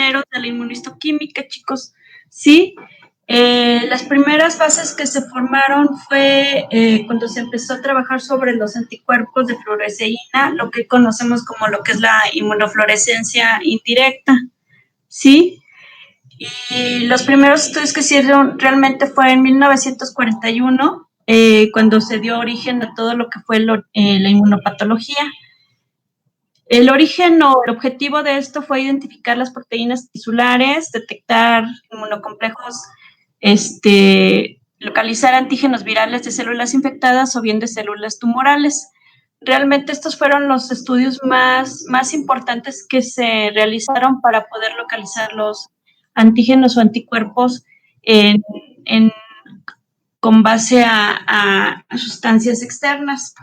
pioneros de la inmunistoquímica, chicos, ¿sí? Las primeras fases que se formaron fue cuando se empezó a trabajar sobre los anticuerpos de fluoresceína, lo que conocemos como lo que es la inmunofluorescencia indirecta, ¿sí? Y los primeros estudios que se hicieron realmente fue en 1941, cuando se dio origen a todo lo que fue la inmunopatología. El origen o el objetivo de esto fue identificar las proteínas tisulares, detectar inmunocomplejos, localizar antígenos virales de células infectadas o bien de células tumorales. Realmente estos fueron los estudios más importantes que se realizaron para poder localizar los antígenos o anticuerpos con base a sustancias externas.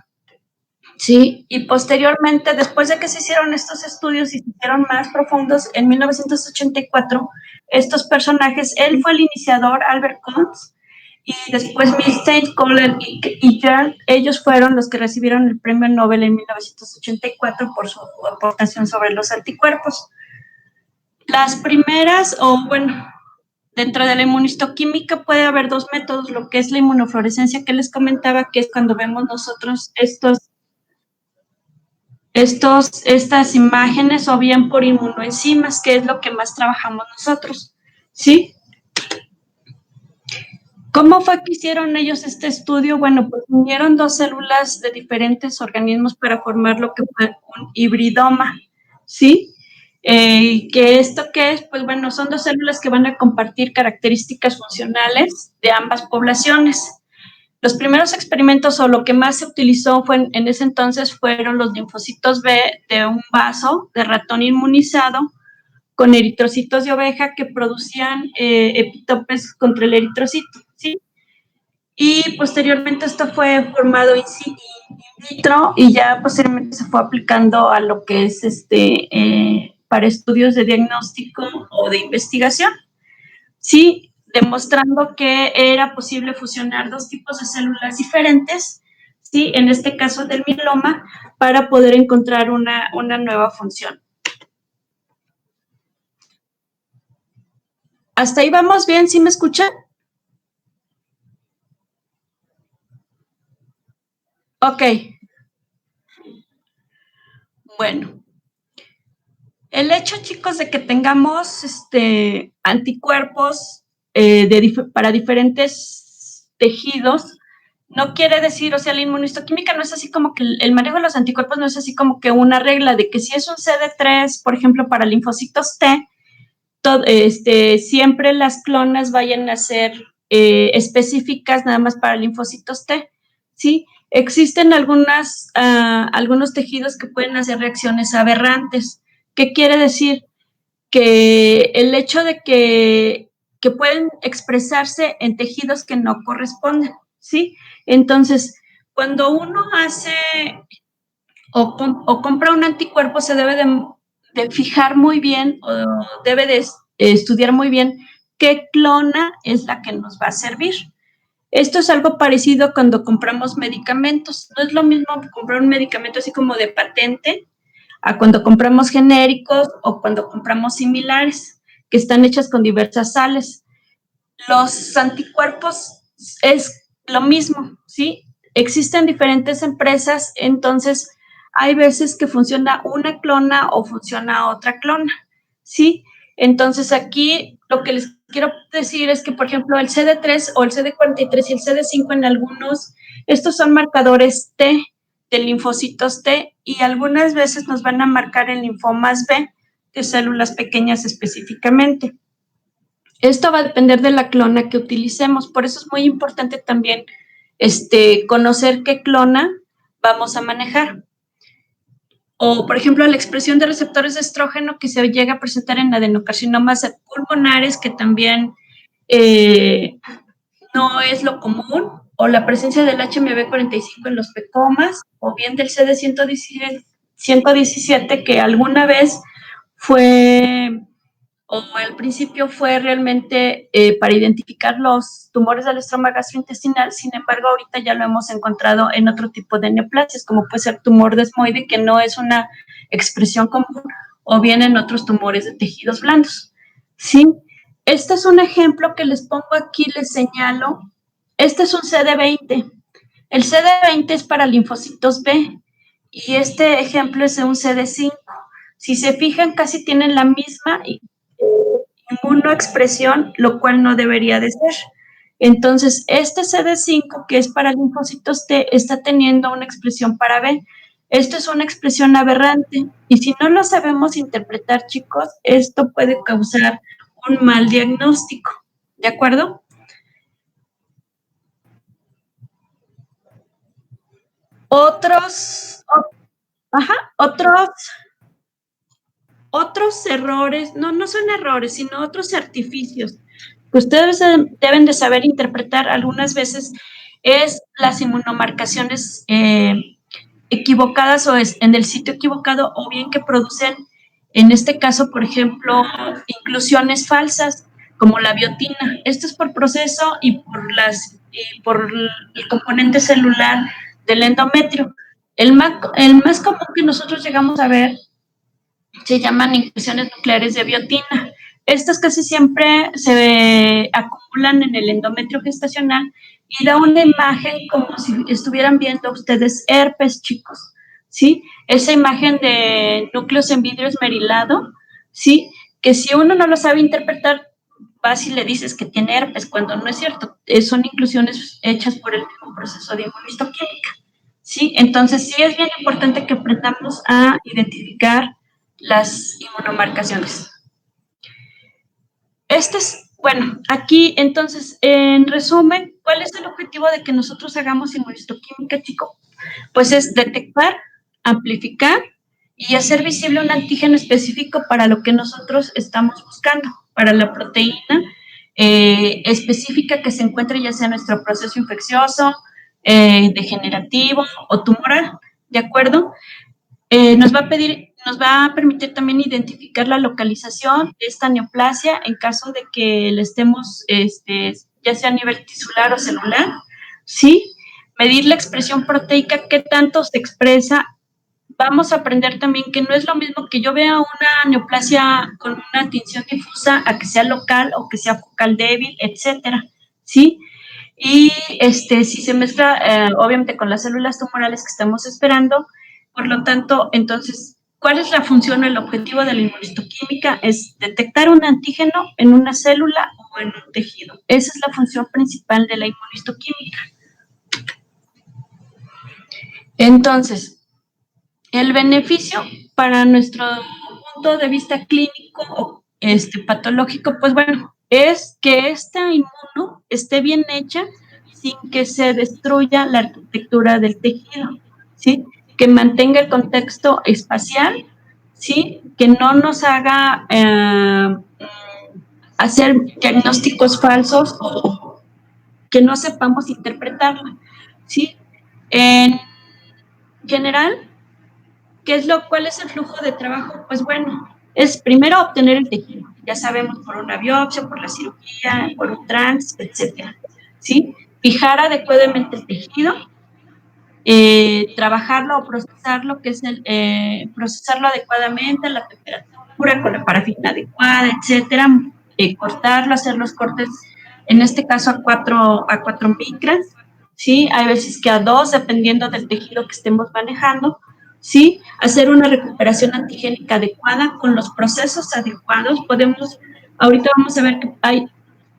Sí, y posteriormente, después de que se hicieron estos estudios y se hicieron más profundos, en 1984, estos personajes, él fue el iniciador, Albert Kunz, y después Milstein, Kohler y Jern, ellos fueron los que recibieron el premio Nobel en 1984 por su aportación sobre los anticuerpos. Las primeras, dentro de la inmunistoquímica puede haber dos métodos, lo que es la inmunofluorescencia que les comentaba, que es cuando vemos nosotros estas imágenes, o bien por inmunoenzimas, que es lo que más trabajamos nosotros, ¿sí? ¿Cómo fue que hicieron ellos este estudio? Bueno, pues unieron dos células de diferentes organismos para formar lo que fue un hibridoma, ¿sí? ¿Que esto qué es? Pues bueno, son dos células que van a compartir características funcionales de ambas poblaciones. Los primeros experimentos, o lo que más se utilizó en ese entonces, fueron los linfocitos B de un vaso de ratón inmunizado con eritrocitos de oveja que producían epitopes contra el eritrocito, ¿sí? Y posteriormente esto fue formado in vitro y ya posteriormente se fue aplicando a lo que es para estudios de diagnóstico o de investigación, ¿sí? Demostrando que era posible fusionar dos tipos de células diferentes, ¿sí? En este caso del mieloma, para poder encontrar una nueva función. ¿Hasta ahí vamos bien? ¿Sí me escuchan? Ok. Bueno. El hecho, chicos, de que tengamos anticuerpos para diferentes tejidos, no quiere decir, o sea, la inmunistoquímica no es así como que el manejo de los anticuerpos no es así como que una regla de que si es un CD3, por ejemplo, para linfocitos T, siempre las clonas vayan a ser específicas nada más para linfocitos T, ¿sí? Existen algunos tejidos que pueden hacer reacciones aberrantes. ¿Qué quiere decir? Que el hecho de que pueden expresarse en tejidos que no corresponden, ¿sí? Entonces, cuando uno hace o compra un anticuerpo, se debe de fijar muy bien o debe de estudiar muy bien qué clona es la que nos va a servir. Esto es algo parecido cuando compramos medicamentos. No es lo mismo comprar un medicamento así como de patente a cuando compramos genéricos o cuando compramos similares, que están hechas con diversas sales. Los anticuerpos es lo mismo, ¿sí? Existen diferentes empresas, entonces hay veces que funciona una clona o funciona otra clona, ¿sí? Entonces aquí lo que les quiero decir es que, por ejemplo, el CD3 o el CD43 y el CD5 en algunos, estos son marcadores T, de linfocitos T, y algunas veces nos van a marcar el linfomas B, de células pequeñas específicamente. Esto va a depender de la clona que utilicemos, por eso es muy importante también conocer qué clona vamos a manejar. O, por ejemplo, la expresión de receptores de estrógeno que se llega a presentar en adenocarcinomas pulmonares, que también no es lo común, o la presencia del HMB45 en los pecomas, o bien del CD117, que alguna vez fue, o al principio fue realmente para identificar los tumores del estroma gastrointestinal. Sin embargo, ahorita ya lo hemos encontrado en otro tipo de neoplasias, como puede ser tumor desmoide, que no es una expresión común, o bien en otros tumores de tejidos blandos. ¿sí? Este es un ejemplo que les pongo aquí, les señalo. Este es un CD20. El CD20 es para linfocitos B y este ejemplo es de un CD5. Si se fijan, casi tienen la misma inmunoexpresión, lo cual no debería de ser. Entonces, este CD5, que es para linfocitos T, está teniendo una expresión para B. Esto es una expresión aberrante y si no lo sabemos interpretar, chicos, esto puede causar un mal diagnóstico. ¿De acuerdo? Otros, otros errores, no son errores, sino otros artificios que ustedes deben de saber interpretar algunas veces es las inmunomarcaciones equivocadas o es en el sitio equivocado o bien que producen, en este caso, por ejemplo, inclusiones falsas como la biotina. Esto es por proceso y por el componente celular del endometrio. El más común que nosotros llegamos a ver se llaman inclusiones nucleares de biotina. Estas casi siempre se acumulan en el endometrio gestacional y da una imagen como si estuvieran viendo ustedes herpes, chicos, ¿sí? Esa imagen de núcleos en vidrio esmerilado, ¿sí? Que si uno no lo sabe interpretar, vas y le dices que tiene herpes, cuando no es cierto. Son inclusiones hechas por el mismo proceso de inmunistoquímica, ¿sí? Entonces, sí es bien importante que aprendamos a identificar las inmunomarcaciones. Este es, bueno, aquí entonces, en resumen, ¿cuál es el objetivo de que nosotros hagamos inmunistoquímica, chico? Pues es detectar, amplificar y hacer visible un antígeno específico para lo que nosotros estamos buscando, para la proteína específica que se encuentre ya sea en nuestro proceso infeccioso, degenerativo o tumoral, ¿de acuerdo? Nos va a permitir también identificar la localización de esta neoplasia en caso de que le estemos, ya sea a nivel tisular o celular, ¿sí? Medir la expresión proteica, qué tanto se expresa. Vamos a aprender también que no es lo mismo que yo vea una neoplasia con una tinción difusa a que sea local o que sea focal débil, etcétera, ¿sí? Y si se mezcla, obviamente, con las células tumorales que estamos esperando, por lo tanto, entonces, ¿cuál es la función o el objetivo de la inmunistoquímica? Es detectar un antígeno en una célula o en un tejido. Esa es la función principal de la inmunistoquímica. Entonces, el beneficio para nuestro punto de vista clínico o patológico, pues bueno, es que esta inmuno esté bien hecha sin que se destruya la arquitectura del tejido, ¿sí? Que mantenga el contexto espacial, ¿sí? Que no nos haga hacer diagnósticos falsos o que no sepamos interpretarla, ¿sí? En general, ¿cuál es el flujo de trabajo? Pues bueno, es primero obtener el tejido, ya sabemos, por una biopsia, por la cirugía, por un trans, etcétera, ¿sí? Fijar adecuadamente el tejido, trabajarlo o procesarlo, que es procesarlo adecuadamente a la temperatura, con la parafina adecuada, etcétera, cortarlo, hacer los cortes, en este caso a 4 micras, ¿sí? Hay veces que a 2, dependiendo del tejido que estemos manejando, ¿sí? Hacer una recuperación antigénica adecuada con los procesos adecuados. Ahorita vamos a ver que hay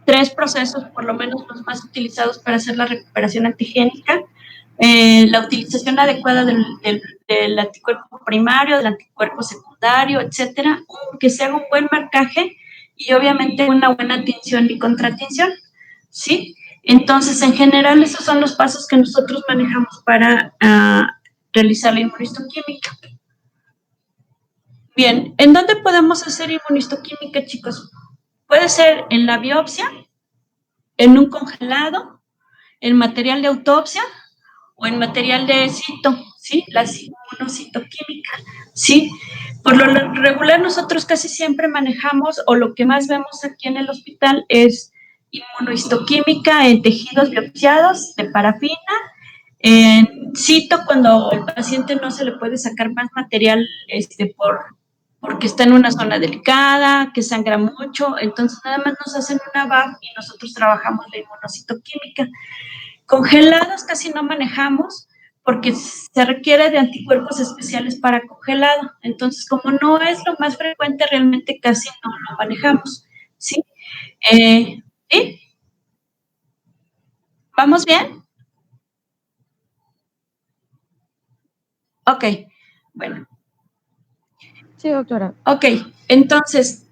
3 procesos, por lo menos los más utilizados para hacer la recuperación antigénica. La utilización adecuada del anticuerpo primario, del anticuerpo secundario, etcétera, que se haga un buen marcaje y obviamente una buena tinción y contratinción, ¿sí? Entonces, en general, esos son los pasos que nosotros manejamos para realizar la inmunistoquímica. Bien, ¿en dónde podemos hacer inmunistoquímica, chicos? Puede ser en la biopsia, en un congelado, en material de autopsia o en material de cito, ¿sí? La inmunocitoquímica, ¿sí? Por lo regular nosotros casi siempre manejamos, o lo que más vemos aquí en el hospital es inmunohistoquímica en tejidos biopsiados de parafina, en cito cuando el paciente no se le puede sacar más material por porque está en una zona delicada, que sangra mucho, entonces nada más nos hacen una VAF y nosotros trabajamos la inmunocitoquímica. Congelados casi no manejamos porque se requiere de anticuerpos especiales para congelado. Entonces, como no es lo más frecuente, realmente casi no lo manejamos. ¿Sí? ¿Sí? ¿Vamos bien? Ok, bueno. Sí, doctora. Ok, entonces,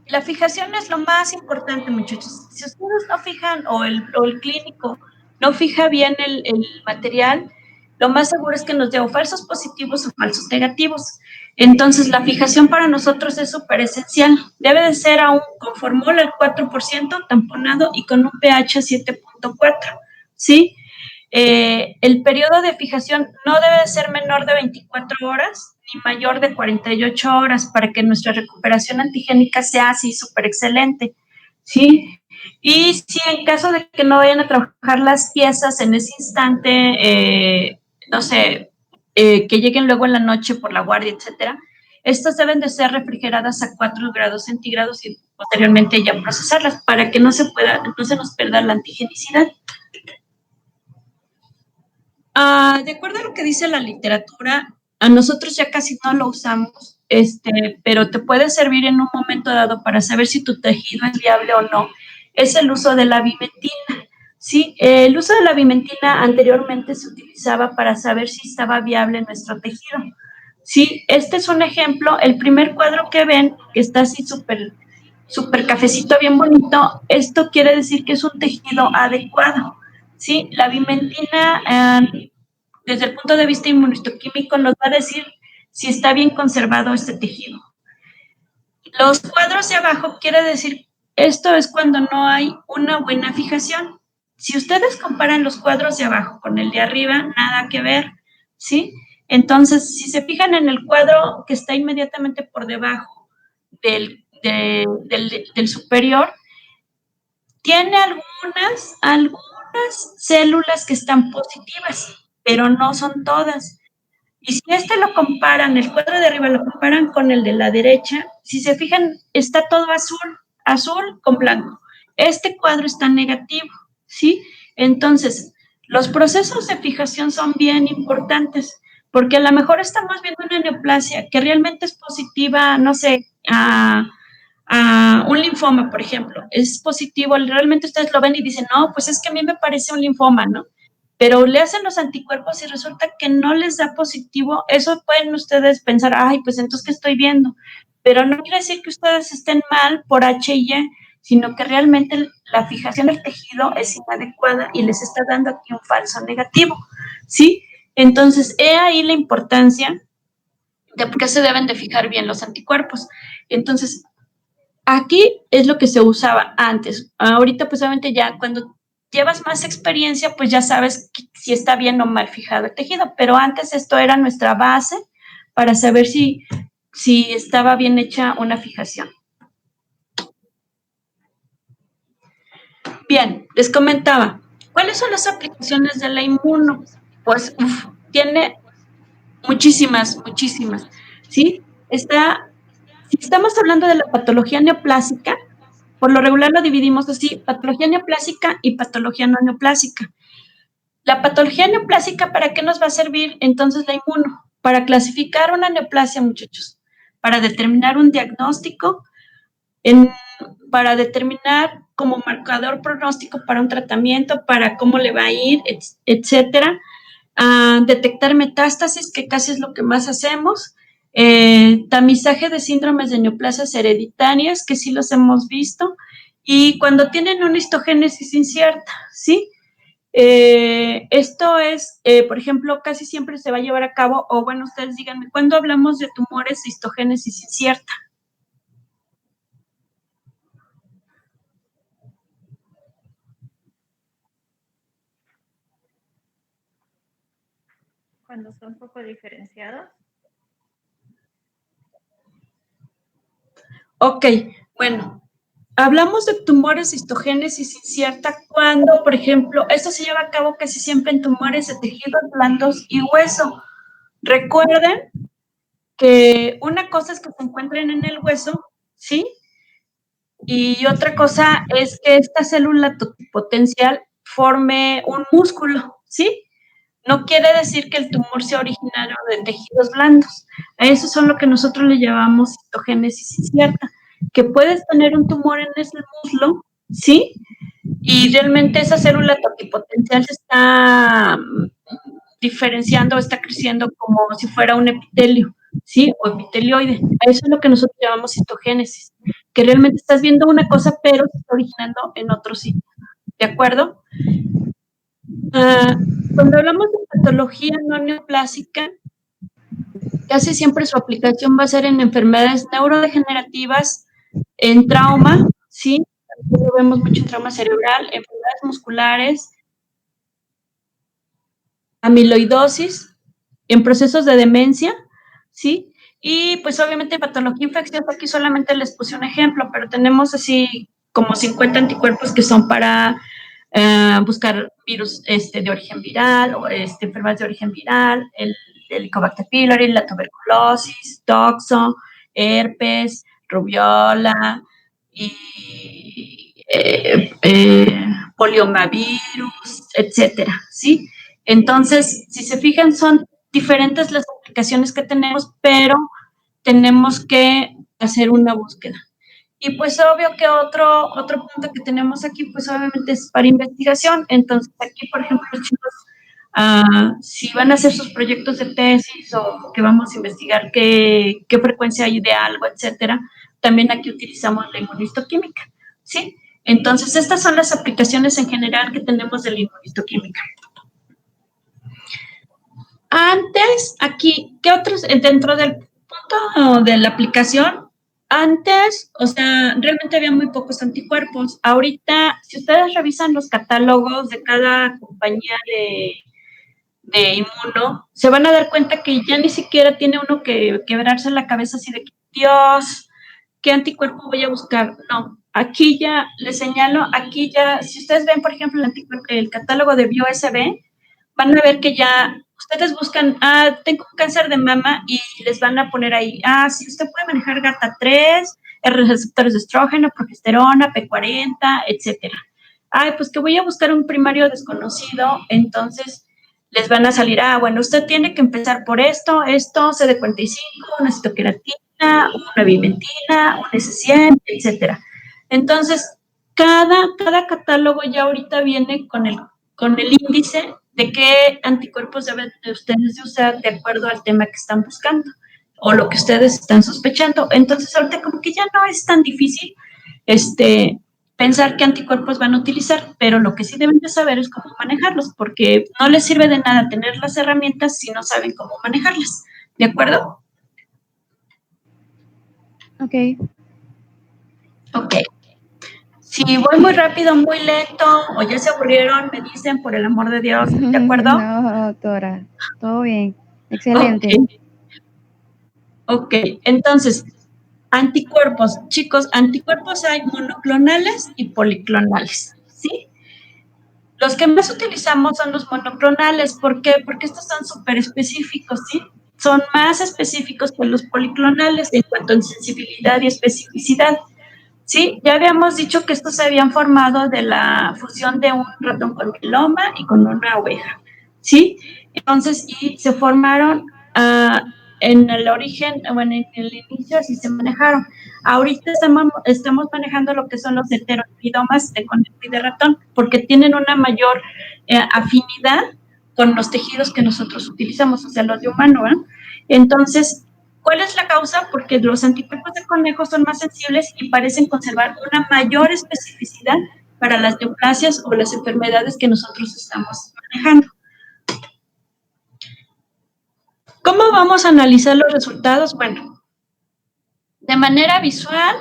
la fijación es lo más importante, muchachos. Si ustedes no fijan o el clínico no fija bien el material, lo más seguro es que nos dé o falsos positivos o falsos negativos. Entonces, la fijación para nosotros es súper esencial. Debe de ser aún con formol al 4%, tamponado y con un pH 7.4, ¿sí? El periodo de fijación no debe ser menor de 24 horas ni mayor de 48 horas para que nuestra recuperación antigénica sea así súper excelente, ¿sí? Y si en caso de que no vayan a trabajar las piezas en ese instante, no sé, que lleguen luego en la noche por la guardia, etcétera, estas deben de ser refrigeradas a 4 grados centígrados y posteriormente ya procesarlas para que no se nos pierda la antigenicidad. De acuerdo a lo que dice la literatura, a nosotros ya casi no lo usamos, pero te puede servir en un momento dado para saber si tu tejido es viable o no, es el uso de la vimentina. Sí, el uso de la vimentina anteriormente se utilizaba para saber si estaba viable nuestro tejido. Sí, este es un ejemplo, el primer cuadro que ven, que está así súper cafecito, bien bonito, esto quiere decir que es un tejido adecuado. Sí, la vimentina, desde el punto de vista inmunohistoquímico, nos va a decir si está bien conservado este tejido. Los cuadros de abajo quiere decir, esto es cuando no hay una buena fijación. Si ustedes comparan los cuadros de abajo con el de arriba, nada que ver, ¿sí? Entonces, si se fijan en el cuadro que está inmediatamente por debajo del superior, tiene algunas células que están positivas, pero no son todas. Y si lo comparan, el cuadro de arriba lo comparan con el de la derecha, si se fijan, está todo azul con blanco. Este cuadro está negativo, ¿sí? Entonces, los procesos de fijación son bien importantes, porque a lo mejor estamos viendo una neoplasia que realmente es positiva, no sé, a un linfoma, por ejemplo, es positivo, realmente ustedes lo ven y dicen, no, pues es que a mí me parece un linfoma, ¿no? Pero le hacen los anticuerpos y resulta que no les da positivo, eso pueden ustedes pensar, ay, pues entonces, ¿qué estoy viendo? Pero no quiere decir que ustedes estén mal por H y Y, sino que realmente la fijación del tejido es inadecuada y les está dando aquí un falso negativo, ¿sí? Entonces, he ahí la importancia de por qué se deben de fijar bien los anticuerpos. Entonces, aquí es lo que se usaba antes. Ahorita, pues obviamente ya cuando llevas más experiencia, pues ya sabes si está bien o mal fijado el tejido, pero antes esto era nuestra base para saber si estaba bien hecha una fijación. Bien, les comentaba, ¿cuáles son las aplicaciones de la inmuno? Pues tiene muchísimas, ¿sí? Si estamos hablando de la patología neoplásica, por lo regular lo dividimos así, patología neoplásica y patología no neoplásica. La patología neoplásica, ¿para qué nos va a servir entonces la inmuno? Para clasificar una neoplasia, muchachos, para determinar un diagnóstico, para determinar como marcador pronóstico para un tratamiento, para cómo le va a ir, etcétera. Detectar metástasis, que casi es lo que más hacemos. Tamizaje de síndromes de neoplasias hereditarias, que sí los hemos visto, y cuando tienen una histogénesis incierta, ¿sí? Esto es, por ejemplo, casi siempre se va a llevar a cabo, o bueno, ustedes díganme, ¿cuándo hablamos de tumores de histogénesis incierta? Cuando son poco diferenciados. Ok, bueno, hablamos de tumores de histogénesis incierta cuando, por ejemplo, esto se lleva a cabo casi siempre en tumores de tejidos blandos y hueso. Recuerden que una cosa es que se encuentren en el hueso, ¿sí? Y otra cosa es que esta célula totipotencial forme un músculo, ¿sí? No quiere decir que el tumor sea originario de tejidos blandos. A eso son lo que nosotros le llamamos citogénesis incierta, que puedes tener un tumor en ese muslo, ¿sí? Y realmente esa célula totipotencial se está diferenciando, está creciendo como si fuera un epitelio, ¿sí? O epitelioide. A eso es lo que nosotros llamamos citogénesis, que realmente estás viendo una cosa, pero se está originando en otro sitio. ¿De acuerdo? Cuando hablamos de patología no neoplásica, casi siempre su aplicación va a ser en enfermedades neurodegenerativas, en trauma, ¿sí? Lo vemos mucho en trauma cerebral, enfermedades musculares, amiloidosis, en procesos de demencia, ¿sí? Y pues obviamente patología infecciosa, aquí solamente les puse un ejemplo, pero tenemos así como 50 anticuerpos que son para buscar virus de origen viral o enfermedades de origen viral, el Helicobacter pylori, la tuberculosis, toxo, herpes, rubiola y poliomavirus, etcétera, ¿sí? Entonces, si se fijan, son diferentes las aplicaciones que tenemos, pero tenemos que hacer una búsqueda. Y pues obvio que otro punto que tenemos aquí, pues obviamente es para investigación. Entonces aquí, por ejemplo, los chicos, si van a hacer sus proyectos de tesis o que vamos a investigar qué frecuencia hay de algo, etcétera, también aquí utilizamos la inmunistoquímica, ¿sí? Entonces estas son las aplicaciones en general que tenemos de la inmunistoquímica. Antes, aquí, ¿qué otros? Dentro del punto de la aplicación, antes, o sea, realmente había muy pocos anticuerpos. Ahorita, si ustedes revisan los catálogos de cada compañía de inmuno, se van a dar cuenta que ya ni siquiera tiene uno que quebrarse la cabeza así de, Dios, ¿qué anticuerpo voy a buscar? No, aquí ya les señalo, aquí ya, si ustedes ven, por ejemplo, el catálogo de BioSB, van a ver que ya ustedes buscan, tengo cáncer de mama y les van a poner ahí, sí, usted puede manejar GATA3, receptores de estrógeno, progesterona, P40, etcétera. Pues que voy a buscar un primario desconocido, entonces les van a salir, bueno, usted tiene que empezar por esto, CD45, una citoqueratina, una bimentina, un S100, etcétera. Entonces, cada catálogo ya ahorita viene con el índice de qué anticuerpos deben de ustedes de usar de acuerdo al tema que están buscando o lo que ustedes están sospechando. Entonces, ahorita como que ya no es tan difícil pensar qué anticuerpos van a utilizar, pero lo que sí deben de saber es cómo manejarlos, porque no les sirve de nada tener las herramientas si no saben cómo manejarlas. ¿De acuerdo? Ok. Ok. Si voy muy rápido, muy lento, o ya se aburrieron, me dicen, por el amor de Dios, ¿de acuerdo? No, doctora, todo bien, excelente. Ok, entonces, anticuerpos, chicos, anticuerpos hay monoclonales y policlonales, ¿sí? Los que más utilizamos son los monoclonales, ¿por qué? Porque estos son súper específicos, ¿sí? Son más específicos que los policlonales en cuanto a sensibilidad y especificidad. Sí, ya habíamos dicho que estos se habían formado de la fusión de un ratón con mieloma y con una oveja, ¿sí? Entonces, y se formaron en el origen, bueno, en el inicio así se manejaron. Ahorita estamos manejando lo que son los heteroidomas de conejo y de ratón, porque tienen una mayor afinidad con los tejidos que nosotros utilizamos, o sea, los de humano, ¿eh? Entonces, ¿cuál es la causa? Porque los anticuerpos de conejo son más sensibles y parecen conservar una mayor especificidad para las neoplasias o las enfermedades que nosotros estamos manejando. ¿Cómo vamos a analizar los resultados? Bueno, de manera visual,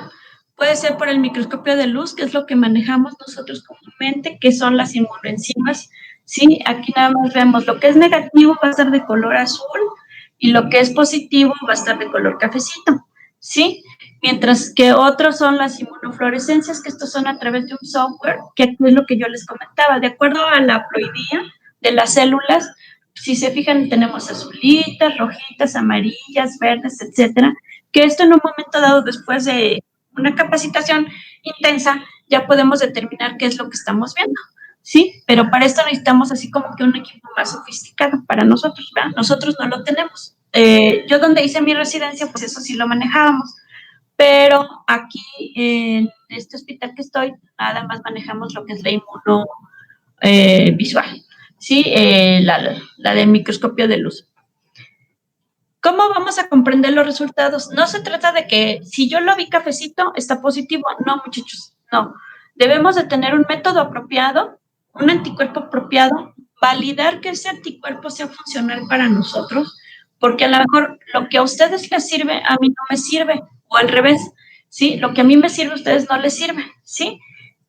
puede ser por el microscopio de luz, que es lo que manejamos nosotros comúnmente, que son las inmunoenzimas. ¿Sí? Aquí nada más vemos lo que es negativo va a estar de color azul y lo que es positivo va a estar de color cafecito, ¿sí? Mientras que otros son las inmunofluorescencias, que estos son a través de un software, que aquí es lo que yo les comentaba, de acuerdo a la haploidía de las células, si se fijan, tenemos azulitas, rojitas, amarillas, verdes, etcétera, que esto en un momento dado, después de una capacitación intensa, ya podemos determinar qué es lo que estamos viendo, ¿sí? Pero para esto necesitamos así como que un equipo más sofisticado para nosotros, ¿verdad? Nosotros no lo tenemos. Yo donde hice mi residencia, pues eso sí lo manejábamos, pero aquí en este hospital que estoy, nada más manejamos lo que es la inmuno visual, ¿sí? La del microscopio de luz. ¿Cómo vamos a comprender los resultados? No se trata de que si yo lo vi cafecito, está positivo. No, muchachos, no. Debemos de tener un método apropiado, un anticuerpo apropiado, validar que ese anticuerpo sea funcional para nosotros, porque a lo mejor lo que a ustedes les sirve, a mí no me sirve, o al revés, ¿sí? Lo que a mí me sirve, a ustedes no les sirve, ¿sí?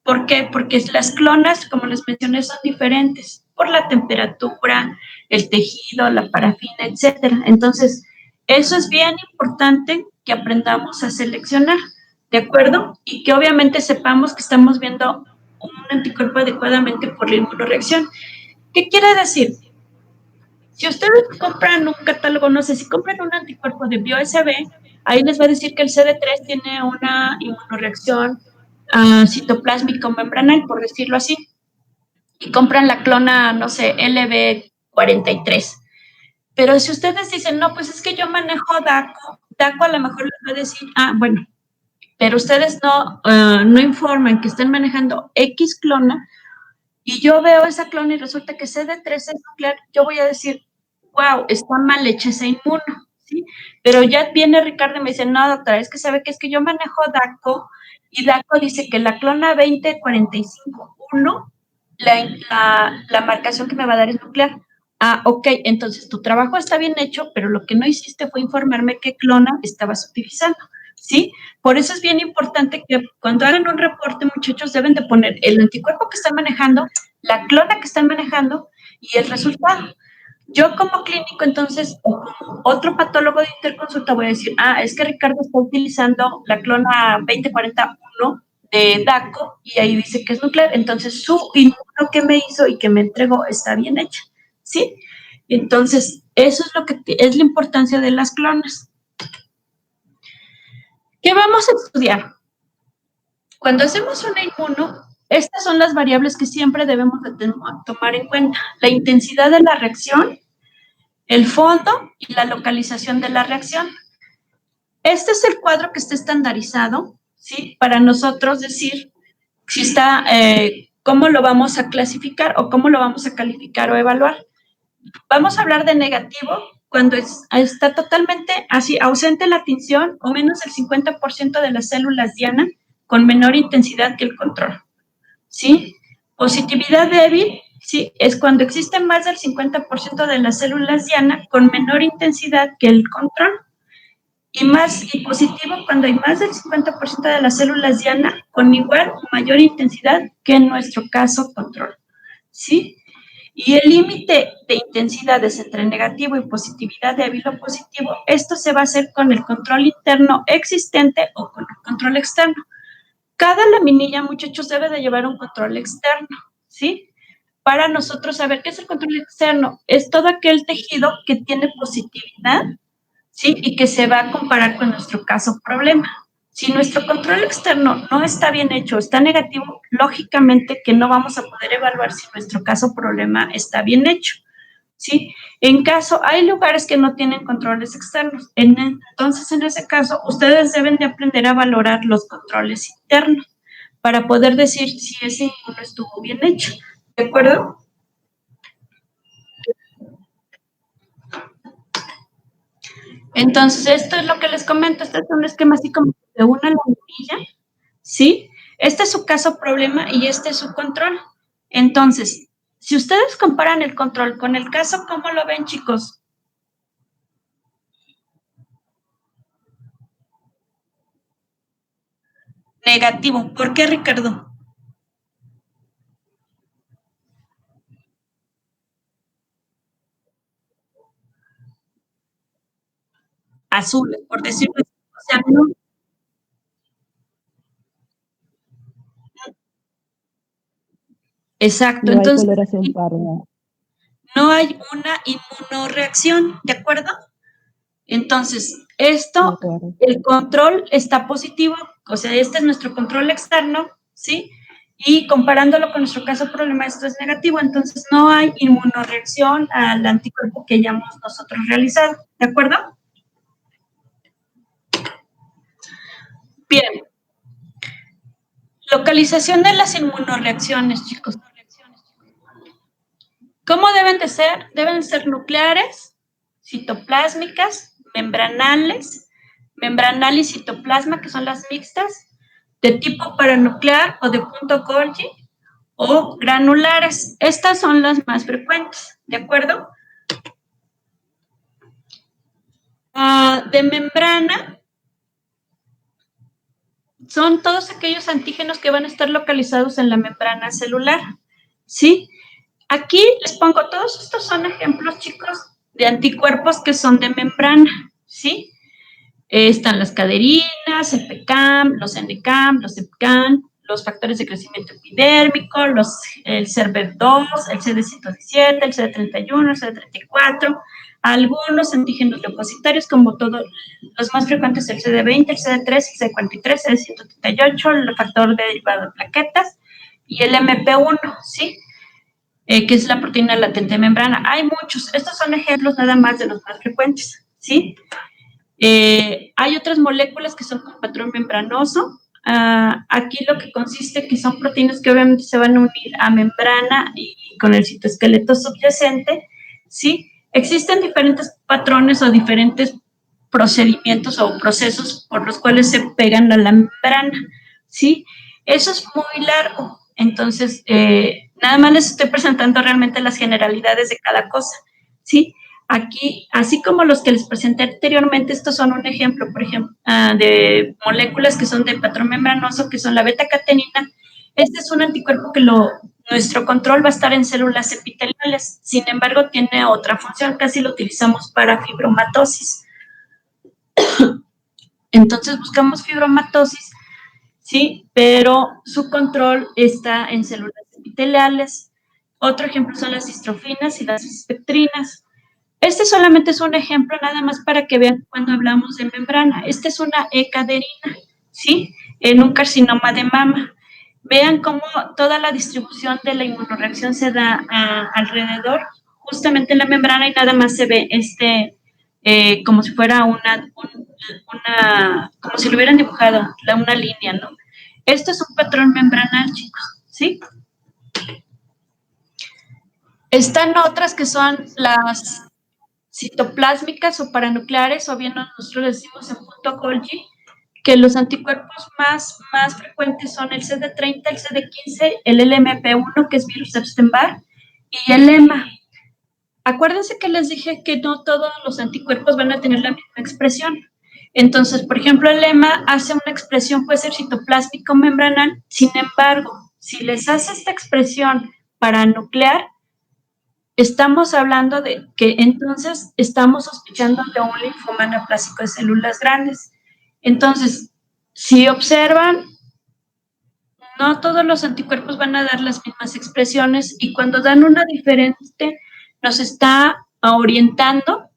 ¿Por qué? Porque las clonas, como les mencioné, son diferentes por la temperatura, el tejido, la parafina, etcétera. Entonces, eso es bien importante que aprendamos a seleccionar, ¿de acuerdo? Y que obviamente sepamos que estamos viendo un anticuerpo adecuadamente por la inmunoreacción. ¿Qué quiere decir? Si ustedes compran un catálogo, no sé, si compran un anticuerpo de BioSB, ahí les va a decir que el CD3 tiene una inmunoreacción citoplásmico membranal, por decirlo así, y compran la clona, no sé, LB43. Pero si ustedes dicen, no, pues es que yo manejo DACO a lo mejor les va a decir, bueno, pero ustedes no informan que estén manejando X clona, y yo veo esa clona y resulta que CD3 es nuclear, yo voy a decir, wow, está mal hecha esa inmuno, ¿sí? Pero ya viene Ricardo y me dice, no, doctora, es que sabe que es que yo manejo DACO, y DACO dice que la clona 2045-1, la marcación que me va a dar es nuclear. Ok, entonces tu trabajo está bien hecho, pero lo que no hiciste fue informarme qué clona estabas utilizando, ¿sí? Por eso es bien importante que cuando hagan un reporte, muchachos, deben de poner el anticuerpo que están manejando, la clona que están manejando y el resultado. Yo como clínico, entonces, o como otro patólogo de interconsulta voy a decir, es que Ricardo está utilizando la clona 2041 de DACO y ahí dice que es nuclear, entonces su inmuno que me hizo y que me entregó está bien hecha, ¿sí? Entonces, eso es lo que es la importancia de las clonas. ¿Qué vamos a estudiar? Cuando hacemos una inmuno, estas son las variables que siempre debemos de tomar en cuenta. La intensidad de la reacción, el fondo y la localización de la reacción. Este es el cuadro que está estandarizado, ¿sí? Para nosotros decir si está, cómo lo vamos a clasificar o cómo lo vamos a calificar o evaluar. Vamos a hablar de negativo cuando está totalmente así ausente la tinción o menos del 50% de las células diana con menor intensidad que el control, ¿sí? Positividad débil, ¿sí? Es cuando existe más del 50% de las células diana con menor intensidad que el control. Y positivo cuando hay más del 50% de las células diana con igual o mayor intensidad que en nuestro caso control, ¿sí? Y el límite de intensidades entre negativo y positividad débil o positivo, esto se va a hacer con el control interno existente o con el control externo. Cada laminilla, muchachos, debe de llevar un control externo, ¿sí? Para nosotros saber qué es el control externo, es todo aquel tejido que tiene positividad, ¿sí? Y que se va a comparar con nuestro caso problema. Si nuestro control externo no está bien hecho, está negativo, lógicamente que no vamos a poder evaluar si nuestro caso problema está bien hecho, ¿sí? En caso, hay lugares que no tienen controles externos. Entonces, en ese caso, ustedes deben de aprender a valorar los controles internos para poder decir si ese inmuno estuvo bien hecho, ¿de acuerdo? Entonces, esto es lo que les comento, este es un esquema así como de una laminilla, ¿sí? Este es su caso problema y este es su control. Entonces, si ustedes comparan el control con el caso, ¿cómo lo ven, chicos? Negativo. ¿Por qué, Ricardo? Azules, por decirlo así. O sea, no. Exacto. No hay Entonces, coloración parda. no hay una inmunoreacción, ¿de acuerdo? Entonces, esto, el control está positivo, o sea, este es nuestro control externo, ¿sí? Y comparándolo con nuestro caso problema, esto es negativo, entonces no hay inmunoreacción al anticuerpo que hayamos nosotros realizado, ¿de acuerdo? Bien. Localización de las inmunoreacciones, chicos. ¿Cómo deben de ser? Deben ser nucleares, citoplásmicas, membranales, membranal y citoplasma, que son las mixtas, de tipo paranuclear o de punto Golgi, o granulares. Estas son las más frecuentes, ¿de acuerdo? De membrana, son todos aquellos antígenos que van a estar localizados en la membrana celular, ¿sí? Aquí les pongo, todos estos son ejemplos, chicos, de anticuerpos que son de membrana, ¿sí? Están las caderinas, el PECAM, los NCAM, los EPCAM, los factores de crecimiento epidérmico, el CERVER2, el CD117, el CD31, el CD34, algunos antígenos leucocitarios, como todos los más frecuentes, el CD20, el CD3, el CD43, el CD138, el factor de derivado de plaquetas y el MP1, ¿sí? Que es la proteína latente de membrana. Hay muchos, estos son ejemplos nada más de los más frecuentes, ¿sí? Hay otras moléculas que son con patrón membranoso. Aquí lo que consiste que son proteínas que obviamente se van a unir a membrana y con el citoesqueleto subyacente, ¿sí? Existen diferentes patrones o diferentes procedimientos o procesos por los cuales se pegan a la membrana, ¿sí? Eso es muy largo, entonces nada más les estoy presentando realmente las generalidades de cada cosa, ¿sí? Aquí, así como los que les presenté anteriormente, estos son un ejemplo, por ejemplo, de moléculas que son de patrón membranoso, que son la beta-catenina. Este es un anticuerpo que nuestro control va a estar en células epiteliales, sin embargo, tiene otra función, casi lo utilizamos para fibromatosis. Entonces, buscamos fibromatosis, ¿sí? Pero su control está en células epiteliales. Otro ejemplo son las distrofinas y las espectrinas. Este solamente es un ejemplo nada más para que vean cuando hablamos de membrana. Esta es una E-caderina, ¿sí? En un carcinoma de mama. Vean cómo toda la distribución de la inmunoreacción se da alrededor, justamente en la membrana, y nada más se ve como si fuera como si lo hubieran dibujado, una línea, ¿no? Esto es un patrón membranal, chicos, ¿sí? Están otras que son las citoplásmicas o paranucleares, o bien nosotros le decimos en punto Golgi, que los anticuerpos más frecuentes son el CD30, el CD15, el LMP1, que es virus Epstein-Barr, y el EMA. Acuérdense que les dije que no todos los anticuerpos van a tener la misma expresión. Entonces, por ejemplo, el EMA hace una expresión, puede ser citoplásmico membranal, sin embargo, si les hace esta expresión paranuclear, estamos hablando de que entonces estamos sospechando de un linfoma neoplásico de células grandes. Entonces, si observan, no todos los anticuerpos van a dar las mismas expresiones, y cuando dan una diferente, nos está orientando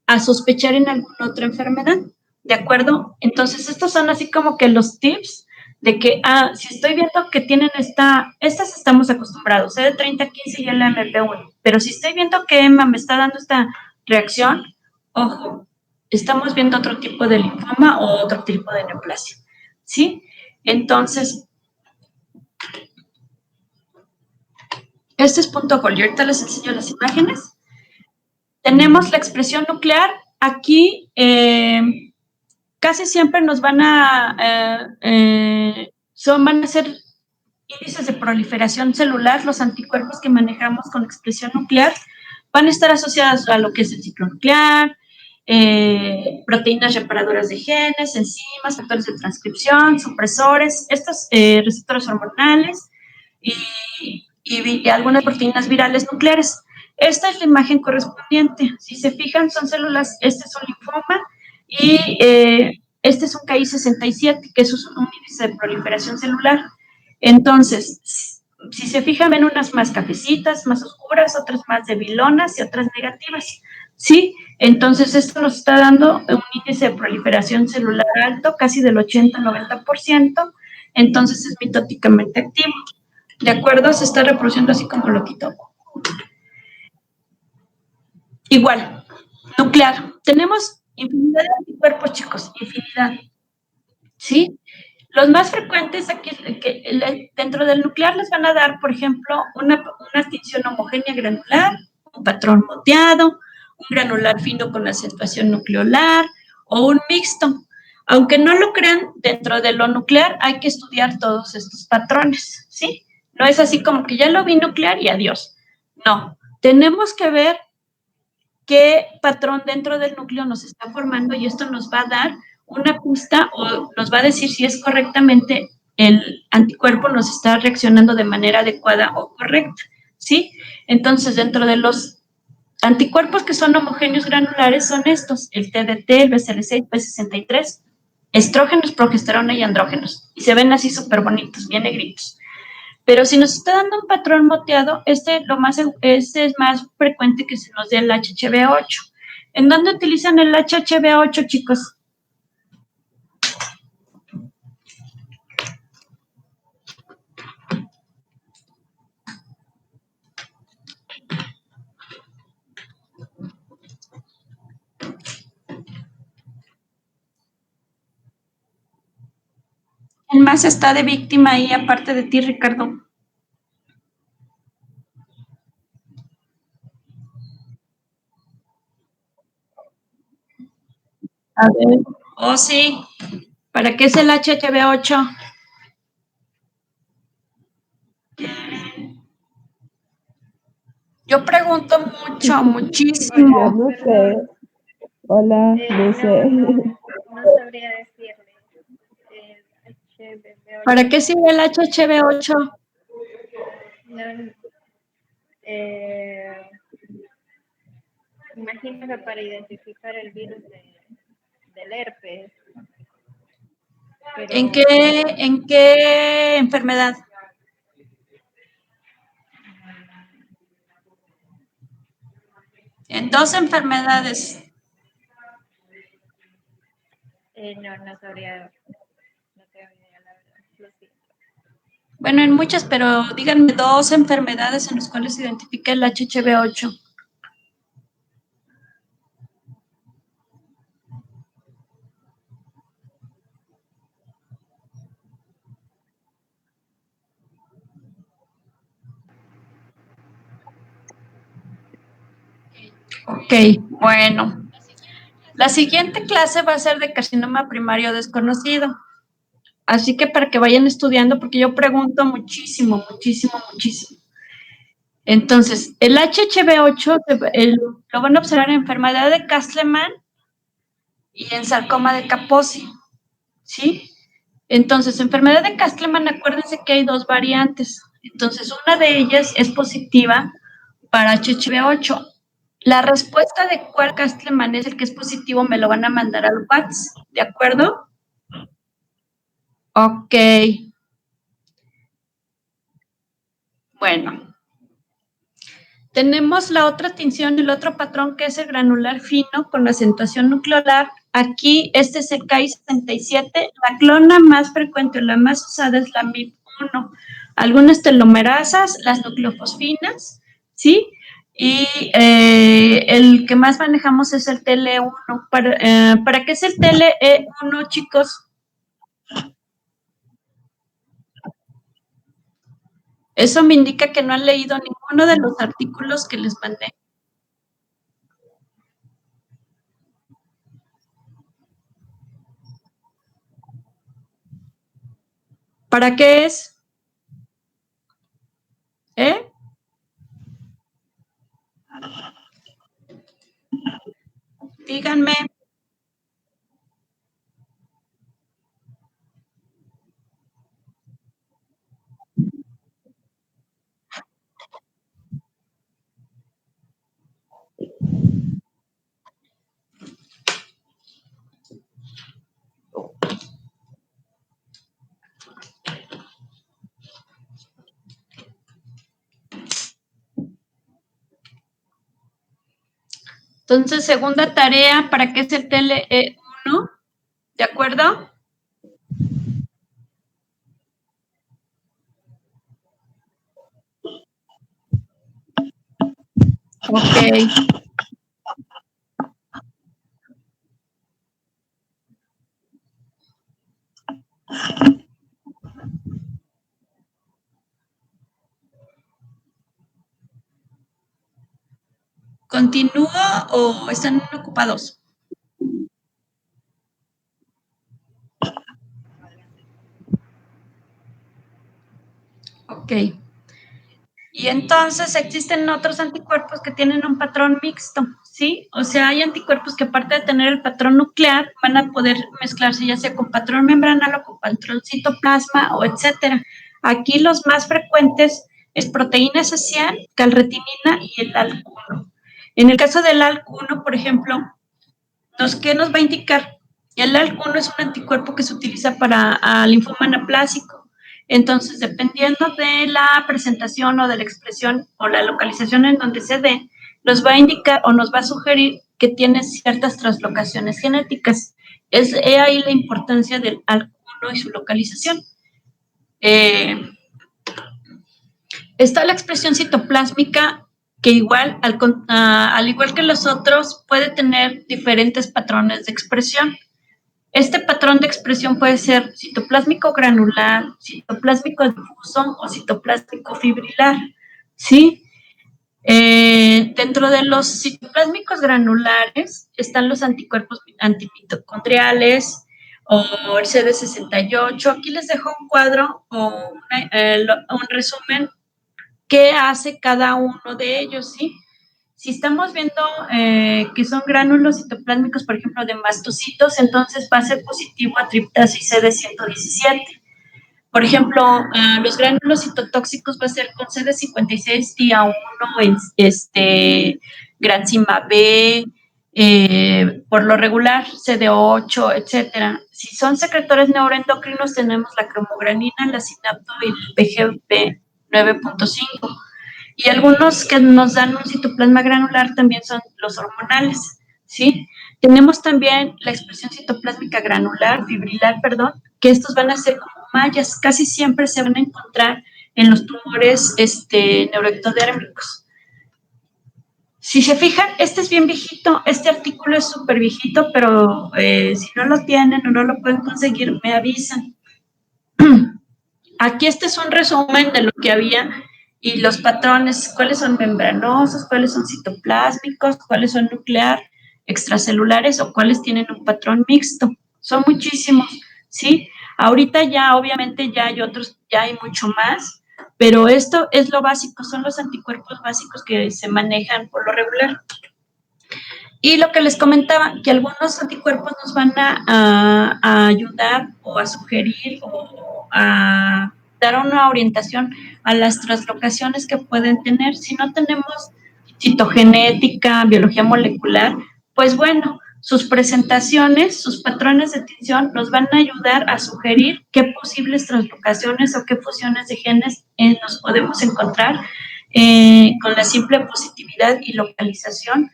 a sospechar en alguna otra enfermedad, ¿de acuerdo? Entonces, estos son así como que los tips de que, si estoy viendo que tienen estas estamos acostumbrados, CD30, 15 y el MP1, pero si estoy viendo que EMA me está dando esta reacción, ojo, estamos viendo otro tipo de linfoma o otro tipo de neoplasia, ¿sí? Entonces, este es punto Golgi. Ahorita les enseño las imágenes. Tenemos la expresión nuclear. Aquí casi siempre nos van a ser índices de proliferación celular. Los anticuerpos que manejamos con expresión nuclear van a estar asociados a lo que es el ciclo nuclear, proteínas reparadoras de genes, enzimas, factores de transcripción, supresores, estos receptores hormonales y algunas proteínas virales nucleares. Esta es la imagen correspondiente. Si se fijan, son células, este es un linfoma y este es un KI67, que es un índice de proliferación celular. Entonces, si se fijan, ven unas más cafecitas, más oscuras, otras más debilonas y otras negativas, ¿sí? Entonces, esto nos está dando un índice de proliferación celular alto, casi del 80-90%, entonces es mitóticamente activo. ¿De acuerdo? Se está reproduciendo así como lo quitó. Igual, nuclear. Tenemos infinidad de anticuerpos, chicos, infinidad. ¿Sí? Los más frecuentes aquí, dentro del nuclear les van a dar, por ejemplo, una tinción homogénea granular, un patrón moteado, un granular fino con acentuación nucleolar o un mixto. Aunque no lo crean, dentro de lo nuclear hay que estudiar todos estos patrones, ¿sí? No es así como que ya lo vi nuclear y adiós. No, tenemos que ver qué patrón dentro del núcleo nos está formando y esto nos va a dar una pista o nos va a decir si es correctamente el anticuerpo nos está reaccionando de manera adecuada o correcta, ¿sí? Entonces, dentro de los anticuerpos que son homogéneos granulares son estos, el TDT, el BCL6, P63, estrógenos, progesterona y andrógenos. Y se ven así súper bonitos, bien negritos. Pero si nos está dando un patrón moteado, este es más frecuente que se nos dé el HHV8. ¿En dónde utilizan el HHV8, chicos? ¿Quién más está de víctima ahí, aparte de ti, Ricardo? A ver. Oh, sí. ¿Para qué es el HHV8? Yo pregunto mucho, muchísimo. Yo no sé. Hola, no sé. No sabría decirle. HBB8. ¿Para qué sirve el HHV8? No, imagino que para identificar el virus del herpes. Pero, ¿En qué enfermedad? En dos enfermedades. no sabría, no tengo idea, la verdad. Lo siento. Bueno, en muchas, pero díganme dos enfermedades en las cuales se identifica el HHV8. Ok, bueno. La siguiente clase va a ser de carcinoma primario desconocido. Así que para que vayan estudiando, porque yo pregunto muchísimo, muchísimo, muchísimo. Entonces, el HHV8 lo van a observar en enfermedad de Castleman y en sarcoma de Kaposi, ¿sí? Entonces, enfermedad de Castleman, acuérdense que hay dos variantes. Entonces, una de ellas es positiva para HHV8. La respuesta de cuál Castleman es el que es positivo me lo van a mandar al WhatsApp, ¿de acuerdo? Ok. Bueno. Tenemos la otra tinción, el otro patrón que es el granular fino con acentuación nucleolar. Aquí este es el Ki67. La clona más frecuente, la más usada es la MIP1. Algunas telomerasas, las nucleofosfinas, ¿sí? Y el que más manejamos es el TL1. ¿Para qué es el TL1, chicos? Eso me indica que no han leído ninguno de los artículos que les mandé. ¿Para qué es? ¿Eh? Díganme. Entonces, segunda tarea, ¿para qué es el TLE1? ¿De acuerdo? Ok. ¿Continúo o están ocupados? Ok. Y entonces existen otros anticuerpos que tienen un patrón mixto, ¿sí? O sea, hay anticuerpos que aparte de tener el patrón nuclear, van a poder mezclarse ya sea con patrón membranal o con patrón citoplasma o etcétera. Aquí los más frecuentes es proteína esencial, calretinina y el ALK1. En el caso del ALK1, por ejemplo, ¿qué nos va a indicar? El ALK1 es un anticuerpo que se utiliza para linfoma anaplásico. Entonces, dependiendo de la presentación o de la expresión o la localización en donde se dé, nos va a indicar o nos va a sugerir que tiene ciertas translocaciones genéticas. Es ahí la importancia del ALK1 y su localización. Está la expresión citoplásmica que igual, al igual que los otros, puede tener diferentes patrones de expresión. Este patrón de expresión puede ser citoplásmico granular, citoplásmico difuso o citoplásmico fibrilar, ¿sí? Dentro de los citoplásmicos granulares están los anticuerpos antimitocondriales o el CD68. Aquí les dejo un cuadro o un resumen qué hace cada uno de ellos, ¿sí? Si estamos viendo que son gránulos citoplásmicos, por ejemplo, de mastocitos, entonces va a ser positivo a triptasa y CD117. Por ejemplo, los gránulos citotóxicos va a ser con CD56, tía 1, Granzima B, por lo regular CD8, etcétera. Si son secretores neuroendocrinos, tenemos la cromogranina, la sinapto y el PGB 9.5. Y algunos que nos dan un citoplasma granular también son los hormonales, ¿sí? Tenemos también la expresión citoplásmica granular, fibrilar, perdón, que estos van a ser como mallas, casi siempre se van a encontrar en los tumores neuroectodérmicos. Si se fijan, este es bien viejito, este artículo es súper viejito, pero si no lo tienen o no lo pueden conseguir, me avisan. Aquí este es un resumen de lo que había y los patrones, cuáles son membranosos, cuáles son citoplásmicos, cuáles son nuclear, extracelulares o cuáles tienen un patrón mixto. Son muchísimos, ¿sí? Ahorita ya, obviamente, ya hay otros, ya hay mucho más, pero esto es lo básico, son los anticuerpos básicos que se manejan por lo regular. Y lo que les comentaba, que algunos anticuerpos nos van a ayudar o a sugerir o a dar una orientación a las translocaciones que pueden tener. Si no tenemos citogenética, biología molecular, pues bueno, sus presentaciones, sus patrones de tinción nos van a ayudar a sugerir qué posibles translocaciones o qué fusiones de genes nos podemos encontrar con la simple positividad y localización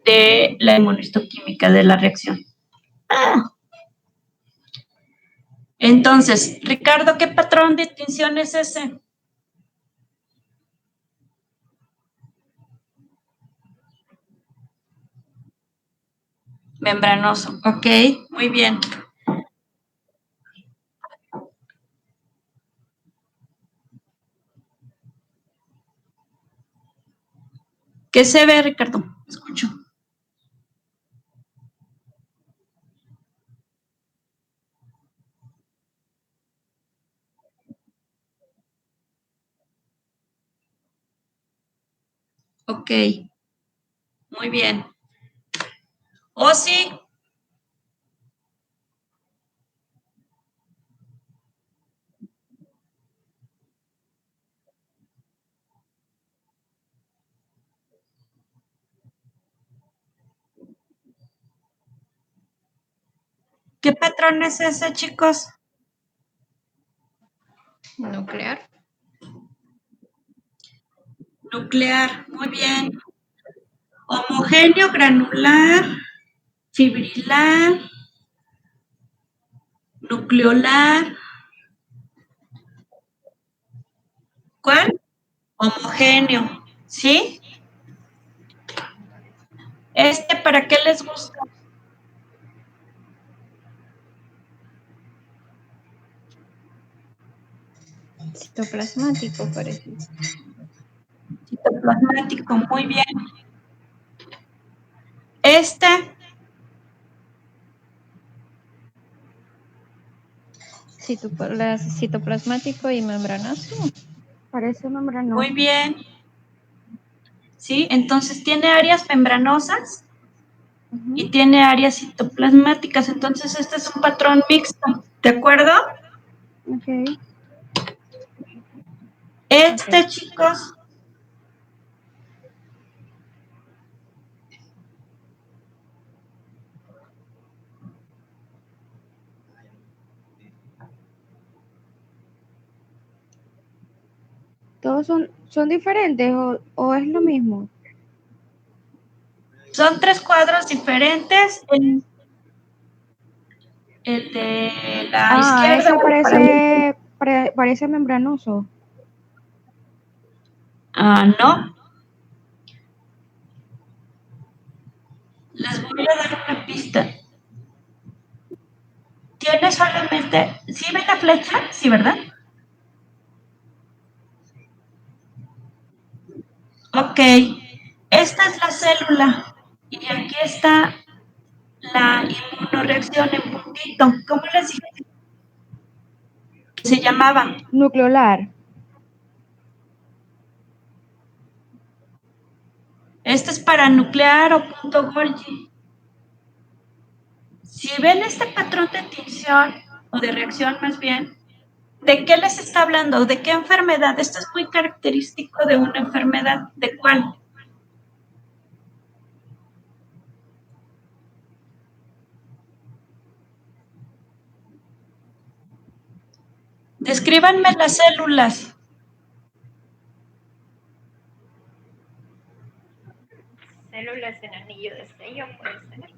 de la inmunohistoquímica de la reacción. Entonces, Ricardo, ¿qué patrón de tinción es ese? Membranoso, ok, muy bien. ¿Qué se ve, Ricardo? Escucho. Ok, muy bien. ¿O sí? ¿Qué patrón es ese, chicos? Nuclear. Nuclear, muy bien. Homogéneo, granular, fibrilar, nucleolar. ¿Cuál? Homogéneo, ¿sí? ¿Para qué les gusta? Citoplasmático, parece. Citoplasmático, muy bien. Citoplasmático y membranoso. Parece membranoso. Muy bien. ¿Sí? Entonces tiene áreas membranosas y tiene áreas citoplasmáticas. Entonces este es un patrón mixto. ¿De acuerdo? Ok. Chicos, ¿Todos son diferentes o es lo mismo? son 3 cuadros diferentes. El de la izquierda. Ese parece membranoso. No. Les voy a dar una pista. Tiene solamente... ¿Sí ven la flecha? Sí, ¿verdad? Ok. Esta es la célula. Y aquí está la inmunoreacción en puntito. ¿Cómo les dije que se llamaba? Nucleolar. Este es paranuclear o punto Golgi. Si ven este patrón de tinción o de reacción más bien, ¿de qué les está hablando? ¿De qué enfermedad? Esto es muy característico de una enfermedad. ¿De cuál? Descríbanme las células. Células en anillo de sello, puede ser.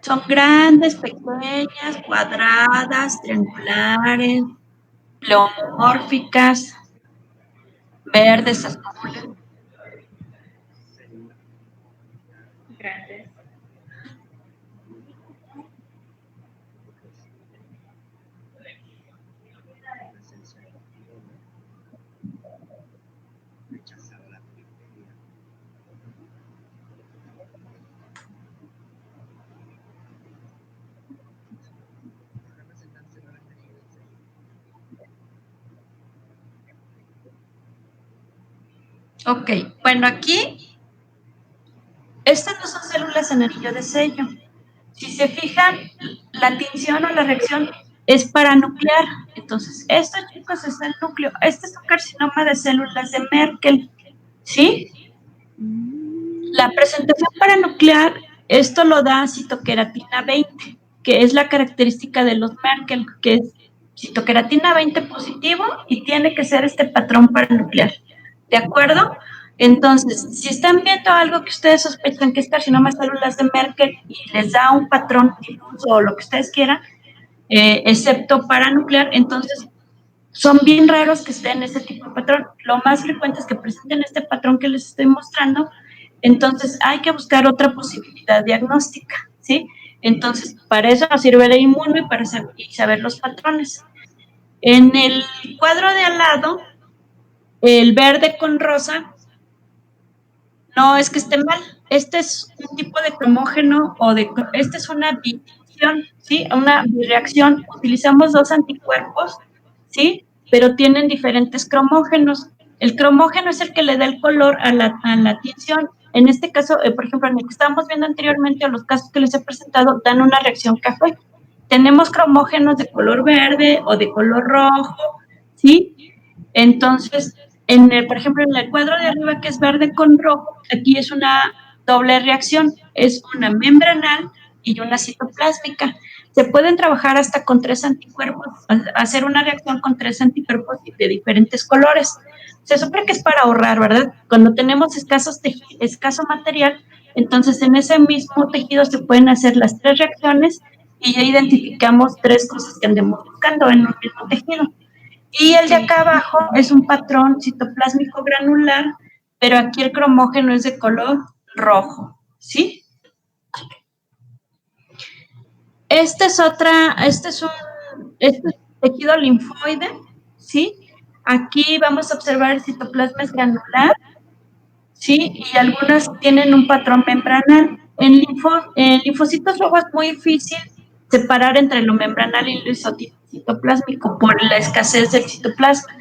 Son grandes, pequeñas, cuadradas, triangulares, pleomórficas, verdes, azules. Grandes. Ok, bueno, aquí, estas no son células en anillo de sello. Si se fijan, la tinción o la reacción es paranuclear. Entonces, esto, chicos, es el núcleo. Este es un carcinoma de células de Merkel, ¿sí? La presentación paranuclear, esto lo da citoqueratina 20, que es la característica de los Merkel, que es citoqueratina 20 positivo y tiene que ser este patrón paranuclear. ¿De acuerdo? Entonces, si están viendo algo que ustedes sospechan que es carcinoma de células de Merkel y les da un patrón difuso o lo que ustedes quieran, excepto paranuclear, entonces son bien raros que estén ese tipo de patrón. Lo más frecuente es que presenten este patrón que les estoy mostrando. Entonces, hay que buscar otra posibilidad diagnóstica, ¿sí? Entonces, para eso nos sirve la inmuno y para saber los patrones. En el cuadro de al lado, el verde con rosa, no es que esté mal. Este es un tipo de cromógeno esta es una bitinción, ¿sí? Una reacción. Utilizamos 2 anticuerpos, ¿sí? Pero tienen diferentes cromógenos. El cromógeno es el que le da el color a la tinción. En este caso, por ejemplo, en el que estábamos viendo anteriormente, o los casos que les he presentado, dan una reacción café. Tenemos cromógenos de color verde o de color rojo, ¿sí? Entonces, por ejemplo, en el cuadro de arriba que es verde con rojo, aquí es una doble reacción, es una membranal y una citoplásmica. Se pueden trabajar hasta con 3 anticuerpos, hacer una reacción con 3 anticuerpos de diferentes colores. Se supone que es para ahorrar, ¿verdad? Cuando tenemos escaso material, entonces en ese mismo tejido se pueden hacer las 3 reacciones y ya identificamos 3 cosas que andemos buscando en un mismo tejido. Y el de acá abajo es un patrón citoplásmico granular, pero aquí el cromógeno es de color rojo, ¿sí? Este es un tejido linfoide, ¿sí? Aquí vamos a observar el citoplasma es granular, ¿sí? Y algunas tienen un patrón membranal. En linfocitos rojos es muy difícil separar entre lo membranal y lo citoplásmico por la escasez del citoplasma.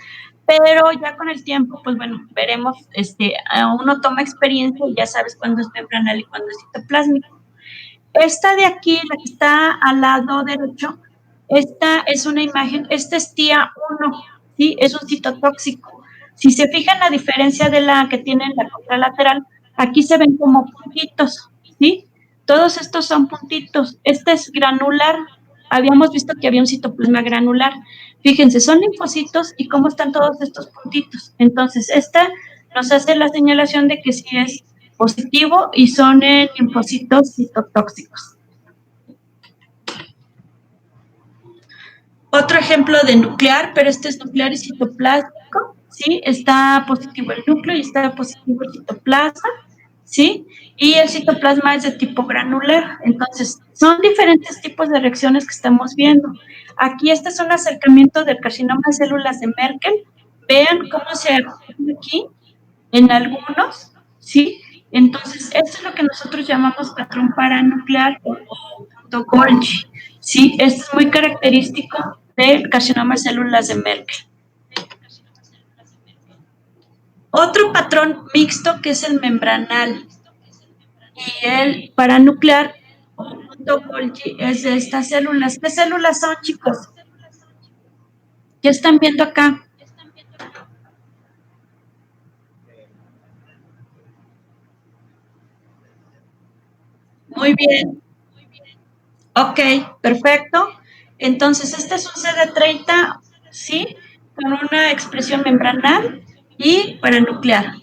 Pero ya con el tiempo, pues bueno, veremos, uno toma experiencia y ya sabes cuándo es membranal y cuándo es citoplásmico. Esta de aquí, la que está al lado derecho, esta es una imagen, este es tía 1, ¿sí? Es un citotóxico. Si se fijan la diferencia de la que tiene en la contralateral, aquí se ven como puntitos, ¿sí? Todos estos son puntitos. Este es granular. Habíamos visto que había un citoplasma granular. Fíjense, son linfocitos y cómo están todos estos puntitos. Entonces, esta nos hace la señalación de que sí es positivo y son linfocitos citotóxicos. Otro ejemplo de nuclear, pero este es nuclear y citoplásico, ¿sí? Está positivo el núcleo y está positivo el citoplasma, ¿sí? Y el citoplasma es de tipo granular. Entonces, son diferentes tipos de reacciones que estamos viendo. Aquí este es un acercamiento del carcinoma de células de Merkel. Vean cómo se acomoda aquí en algunos, ¿sí? Entonces, esto es lo que nosotros llamamos patrón paranuclear o punto Golgi, ¿sí? Esto es muy característico del carcinoma de células de Merkel. Otro patrón mixto que es el membranal y el paranuclear o punto Golgi es de estas células. ¿Qué células son, chicos? ¿Qué están viendo acá? Muy bien. Ok, perfecto. Entonces, este es un CD30, ¿sí? Con una expresión membranal y paranuclear.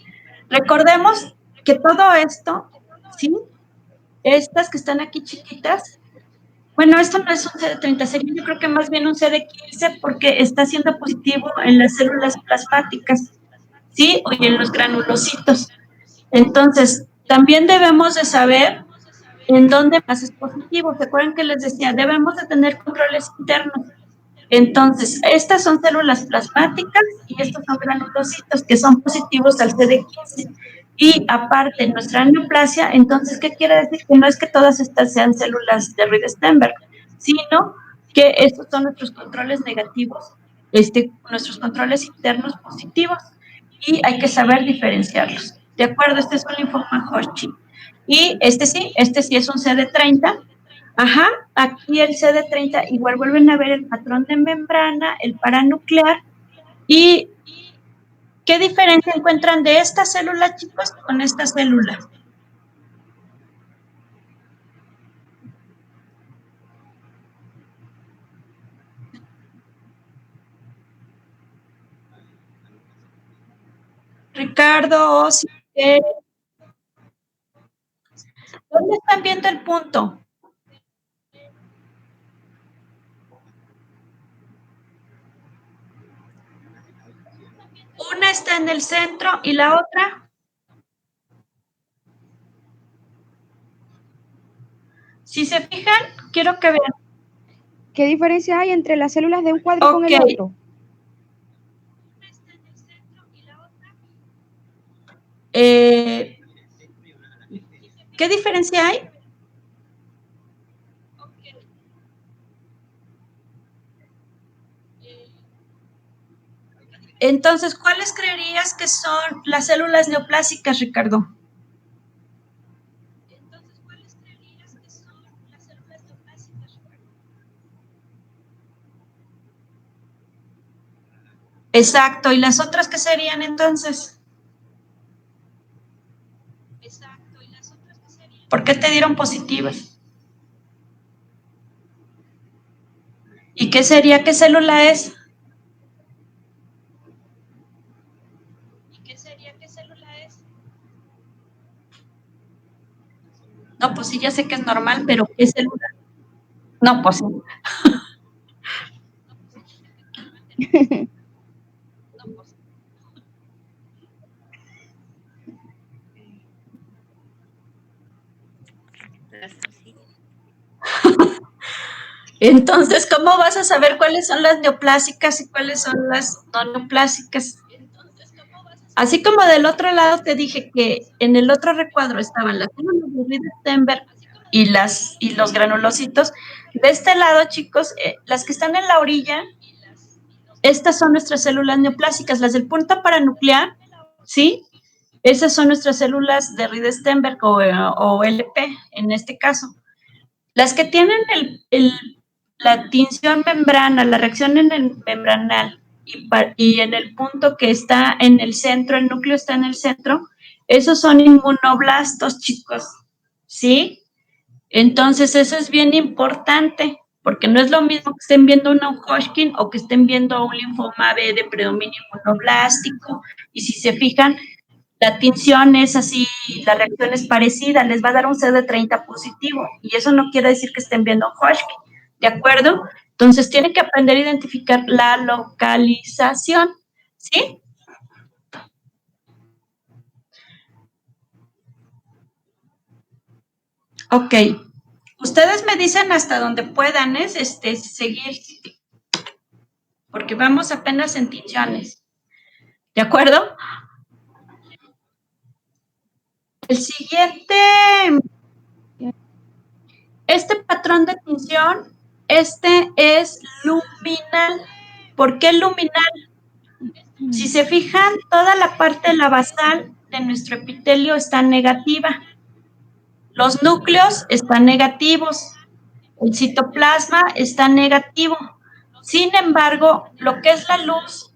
Recordemos que todo esto, ¿sí? Estas que están aquí chiquitas, bueno, esto no es un CD30, sería yo creo que más bien un CD15 porque está siendo positivo en las células plasmáticas, ¿sí? O en los granulocitos. Entonces, también debemos de saber en dónde más es positivo. ¿Se acuerdan que les decía? Debemos de tener controles internos. Entonces, estas son células plasmáticas y estos son granulocitos que son positivos al CD15. Y aparte, nuestra neoplasia, entonces, ¿qué quiere decir? Que no es que todas estas sean células de Reed-Steinberg, sino que estos son nuestros controles negativos, nuestros controles internos positivos y hay que saber diferenciarlos. ¿De acuerdo? Este es un linfoma Hodgkin. Y este sí es un CD30. Ajá, aquí el CD30 igual vuelven a ver el patrón de membrana, el paranuclear. ¿Y qué diferencia encuentran de esta célula, chicos, con esta célula? Ricardo, Osi, ¿dónde están viendo el punto? Una está en el centro y la otra. Si se fijan, quiero que vean. ¿Qué diferencia hay entre las células de un cuadro con el otro? ¿Qué diferencia hay? Entonces, ¿cuáles creerías que son las células neoplásicas, Ricardo? Exacto, ¿y las otras qué serían entonces? ¿Por qué te dieron positivas? ¿Y qué sería? ¿Qué célula es? pues sí, ya sé que es normal, pero ¿qué célula? No, pues sí. Entonces, ¿cómo vas a saber cuáles son las neoplásicas y cuáles son las no neoplásicas? Así como del otro lado te dije que en el otro recuadro estaban las células de Riedenberg y los granulocitos. De este lado, chicos, las que están en la orilla, estas son nuestras células neoplásicas, las del punto paranuclear, ¿sí? Esas son nuestras células de Riedenberg o LP, en este caso. Las que tienen la tinción membrana, la reacción membranal y en el punto que está en el centro, el núcleo está en el centro, esos son inmunoblastos, chicos, ¿sí? Entonces, eso es bien importante, porque no es lo mismo que estén viendo un Hodgkin o que estén viendo un linfoma B de predominio inmunoblástico, y si se fijan, la tinción es así, la reacción es parecida, les va a dar un CD30 positivo, y eso no quiere decir que estén viendo Hodgkin, ¿de acuerdo? Entonces, tienen que aprender a identificar la localización, ¿sí? Ok. Ustedes me dicen hasta donde puedan, seguir, porque vamos apenas en tinciones, ¿de acuerdo? El siguiente, este patrón de tinción, este es luminal. ¿Por qué luminal? Si se fijan, toda la parte de la basal de nuestro epitelio está negativa. Los núcleos están negativos. El citoplasma está negativo. Sin embargo, lo que es la luz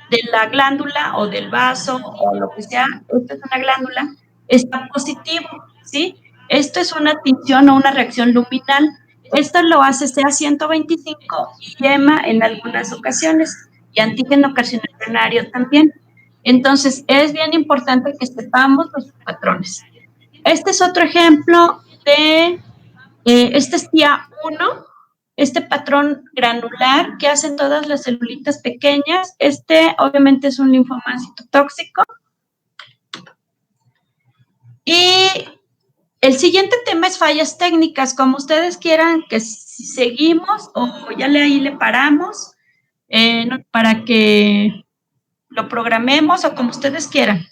de la glándula o del vaso o lo que sea, esto es una glándula, está positivo, ¿sí? Esto es una tinción o una reacción luminal. Esto lo hace CA125 y EMA en algunas ocasiones y antígeno carcinogenario también. Entonces, es bien importante que sepamos los patrones. Este es otro ejemplo de, este es TIA 1, este patrón granular que hacen todas las celulitas pequeñas. Este obviamente es un linfoma citotóxico. Y el siguiente tema es fallas técnicas, como ustedes quieran que si seguimos o ya ahí le paramos para que lo programemos o como ustedes quieran.